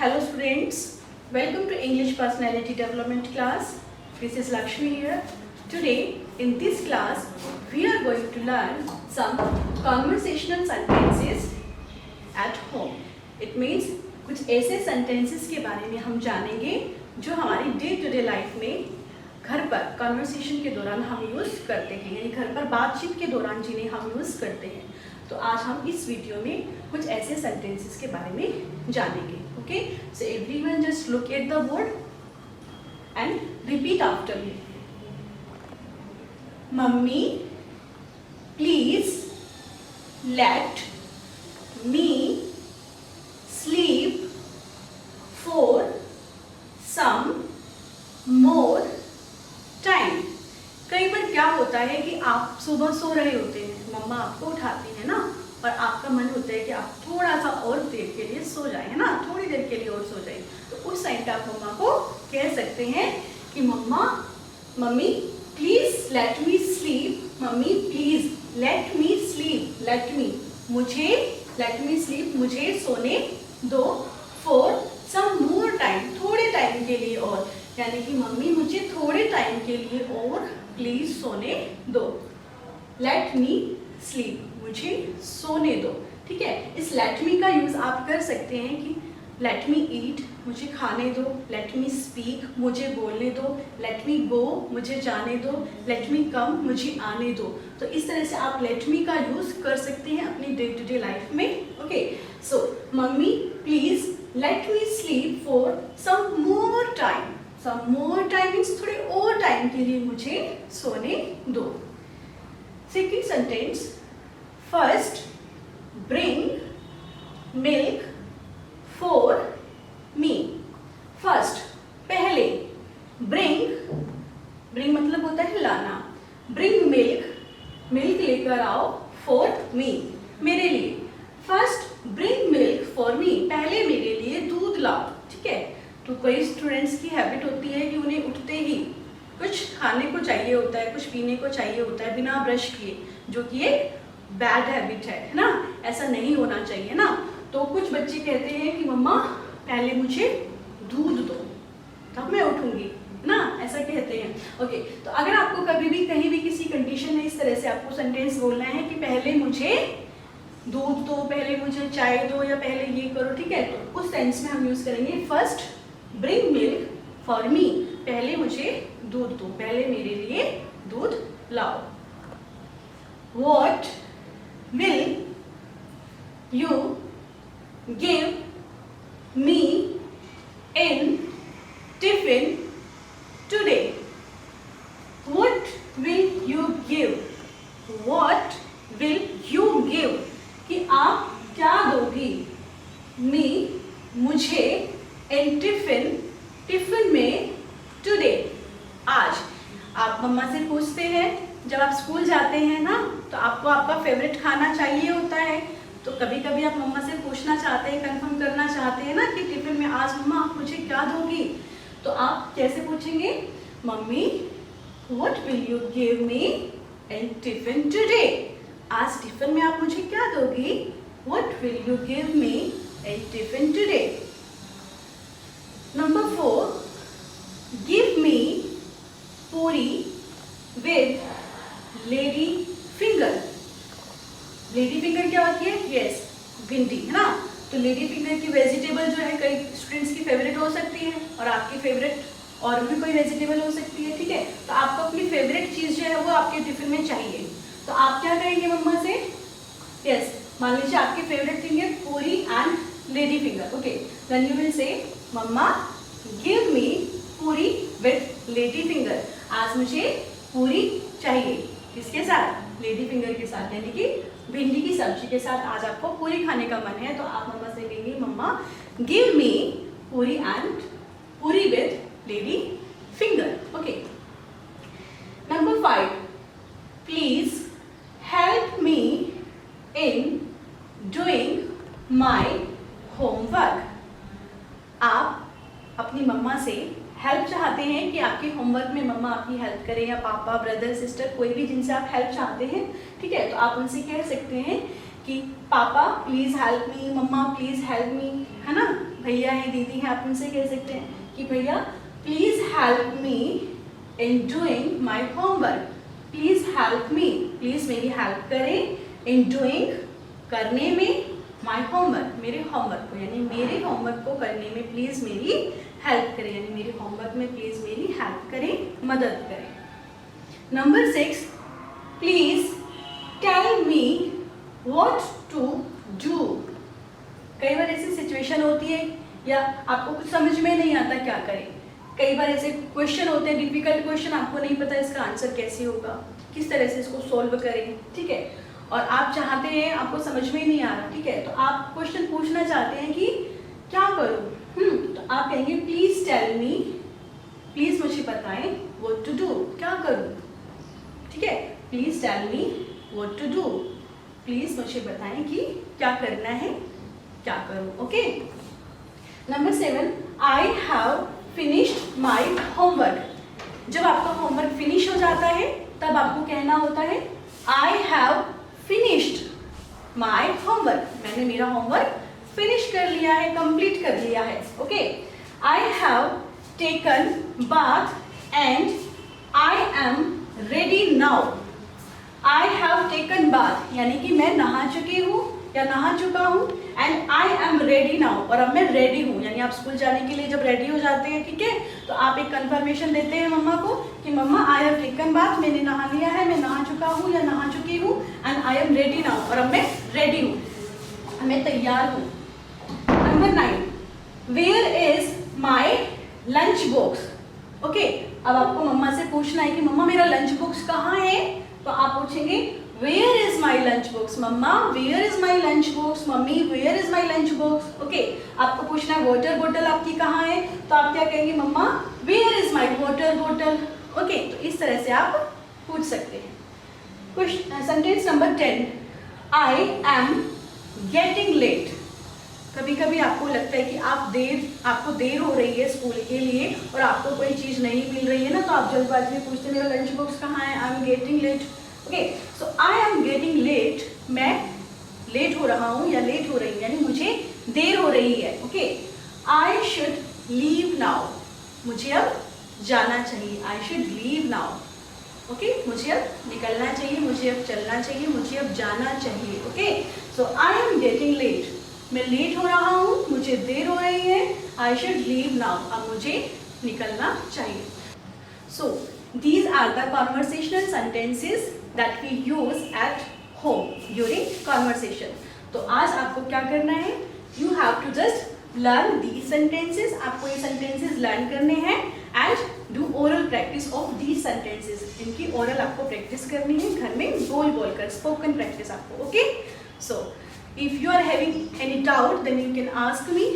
Hello students, welcome to English Personality Development class. This is Lakshmi here. Today in this class we are going to learn some conversational sentences at home. It means कुछ ऐसे sentences के बारे में हम जानेंगे जो हमारी day to day life में घर पर कन्वर्सेशन के दौरान हम यूज़ करते हैं, यानी घर पर बातचीत के दौरान जिन्हें हम यूज़ करते हैं. तो आज हम इस वीडियो में कुछ ऐसे सेंटेंसेस के बारे में जानेंगे. Okay, so everyone just look at the board and repeat after me. Mummy please let me sleep for some more time. कई बार क्या होता है कि आप सुबह सो रहे होते हैं, मम्मा आपको उठाती है ना, और आपका मन होता है कि आप थोड़ा सा और देर के लिए सो जाए, है ना, थोड़ी देर के लिए और सो जाए. तो उस टाइम पे आप मम्मा को कह सकते हैं कि mummy please let me sleep. Mummy please let me sleep. Late me sleep, मुझे सोने दो. फॉर सम मोर टाइम, थोड़े टाइम के लिए और, यानी कि मम्मी मुझे थोड़े टाइम के लिए और प्लीज सोने दो. लेट मी स्लीप, मुझे सोने दो. ठीक है, इस लेट मी का यूज आप कर सकते हैं कि लेट मी ईट, मुझे खाने दो. लेट मी स्पीक, मुझे बोलने दो. लेट मी गो, मुझे जाने दो. लेट मी कम, मुझे आने दो. तो इस तरह से आप लेट मी का यूज कर सकते हैं अपनी डे टू डे लाइफ में. Okay, so mummy please let me sleep for some more time. Some more time means थोड़े और टाइम के लिए मुझे सोने दो. Second sentence, first bring milk for me. First, पहले. ब्रिंग मतलब होता है लाना. ब्रिंग मिल्क लेकर आओ. फॉर मी, मेरे लिए. फर्स्ट ब्रिंग मिल्क फॉर मी, पहले मेरे लिए दूध लाओ. ठीक है, तो कई स्टूडेंट्स की हैबिट होती है कि उन्हें उठते ही कुछ खाने को चाहिए होता है, कुछ पीने को चाहिए होता है बिना ब्रश किए, जो कि एक बैड हैबिट है ना. ऐसा नहीं होना चाहिए ना. तो कुछ बच्चे कहते हैं कि मम्मा पहले मुझे दूध दो तब मैं उठूंगी ना, ऐसा कहते हैं. ओके, तो अगर आपको कभी भी कहीं भी किसी कंडीशन में इस तरह से आपको सेंटेंस बोलना है कि पहले मुझे दूध दो, पहले मुझे चाय दो, या पहले ये करो, ठीक है, तो उस सेंस में हम यूज करेंगे फर्स्ट ब्रिंग मिल्क फॉर मी. पहले मुझे दूध दो, पहले मेरे लिए दूध लाओ. What will you give me in tiffin today? What will you give? What will you give? कि आप क्या दोगी? Me, मुझे, in टिफिन में, today, आज. आप मम्मा से पूछते हैं जब आप स्कूल जाते हैं ना, तो आपको आपका फेवरेट खाना चाहिए होता है. तो कभी कभी आप मम्मा से पूछना चाहते हैं, कंफर्म करना चाहते हैं ना कि टिफिन में आज मम्मा आप मुझे क्या दोगी. तो आप कैसे पूछेंगे? Mummy what will you give me in tiffin today? आज टिफिन में आप मुझे क्या दोगी? What will you give me in tiffin today? Number 4, give me puri with lady finger. Lady finger क्या होती है? यस, भिंडी, है ना. तो लेडी फिंगर की वेजिटेबल जो है कई स्टूडेंट्स की फेवरेट हो सकती है, और आपकी फेवरेट और भी कोई वेजिटेबल हो सकती है. ठीक है, तो आपको अपनी फेवरेट चीज जो है वो आपके टिफिन में चाहिए. तो आप क्या करेंगे मम्मा से? यस, मान लीजिए आपकी फेवरेट थिंग है puri and lady finger. Okay, then you will say mamma give me puri with lady finger. आज मुझे पूरी चाहिए. किसके साथ? लेडी फिंगर के साथ, यानी कि भिंडी की सब्जी के साथ. आज आपको पूरी खाने का मन है, तो आप मम्मा से कहेंगे मम्मा give me puri with lady finger. Okay, number 5, please help me in doing my homework. आप अपनी मम्मा से हेल्प चाहते हैं कि आपके होमवर्क में मम्मा आपकी हेल्प करें, या पापा, ब्रदर, सिस्टर, कोई भी जिनसे आप हेल्प चाहते हैं. ठीक है, तो आप उनसे कह सकते हैं कि papa please help me, mamma please help me, है ना. भैया हैं, दीदी हैं, आप उनसे कह सकते हैं कि भैया please help me in doing my homework. Please help me, please मेरी हेल्प करें, इन डूइंग करने में, माई होमवर्क मेरे होमवर्क को, यानी मेरे होमवर्क को करने में प्लीज मेरी हेल्प करें, यानी मेरे होमवर्क में प्लीज मेरी हेल्प करें, मदद करें। Number 6, please tell me what to do. कई बार ऐसी सिचुएशन होती है या आपको कुछ समझ में नहीं आता क्या करें। कई बार ऐसे क्वेश्चन होते हैं, डिफिकल्ट क्वेश्चन, आपको नहीं पता इसका आंसर कैसे होगा, किस तरह से इसको सॉल्व करें, ठीक है, और आप चाहते हैं, आपको समझ में ही नहीं आ रहा, ठीक है, तो आप क्वेश्चन पूछना चाहते हैं कि क्या करूं, तो आप कहेंगे प्लीज टेल मी, प्लीज मुझे बताएं व्हाट टू डू, क्या करूं, ठीक है, please tell me what to do, please मुझे बताएं कि क्या करना है, क्या करूं, okay. Number 7, I have finished my homework. जब आपका होमवर्क फिनिश हो जाता है तब आपको कहना होता है आई हैव फिनिश्ड माई होमवर्क, मैंने मेरा होमवर्क फिनिश कर लिया है, कंप्लीट कर लिया है, okay. I have taken bath and I am ready now. I have taken bath यानी कि मैं नहा चुकी हूँ या नहा चुका हूँ, and I am ready now, और अब मैं रेडी हूँ, यानी आप स्कूल जाने के लिए जब रेडी हो जाते हैं, ठीक है, तो आप एक कंफर्मेशन देते हैं मम्मा को कि मम्मा आई हैव टेकन बाथ, मैंने नहा लिया है, मैं नहा चुका हूँ या नहा चुकी हूँ, and I am ready now, और अब मैं रेडी हूँ, मैं तैयार हूँ। Number 9, where is my lunch box. Okay, अब आपको मम्मा से पूछना है कि मम्मा मेरा लंच बॉक्स कहाँ है, तो आप पूछेंगे where is my lunch box, mamma where is my lunch box, mummy where is my lunch box, okay. आपको पूछना है वाटर बोतल आपकी कहाँ है, तो आप क्या कहेंगे mamma where is my water बोतल, ओके। तो इस तरह से आप पूछ सकते हैं। Sentence number 10, I am getting late. कभी कभी आपको लगता है कि आपको देर हो रही है स्कूल के लिए और आपको कोई चीज़ नहीं मिल रही है ना, तो आप जल्दबाजी में पूछते मेरा लंच बॉक्स कहाँ है, I am getting late, okay. So I am getting late, मैं लेट हो रहा हूँ या लेट हो रही हूँ, यानी मुझे देर हो रही है, okay. I should leave now, मुझे अब जाना चाहिए, I should leave now, okay, मुझे अब निकलना चाहिए, मुझे अब चलना चाहिए, मुझे अब जाना चाहिए, okay. So I am getting late, मैं लेट हो रहा हूँ, मुझे देर हो रही है, आई शुड लीव नाउ, अब मुझे निकलना चाहिए। सो these are the conversational sentences that we use at home during conversation. तो आज आपको क्या करना है, you have to just learn these sentences, आपको ये sentences learn करने हैं and do oral practice of these sentences. इनकी oral आपको practice करनी है घर में बोल कर, spoken practice आपको, okay? So if you are having any doubt then you can ask me.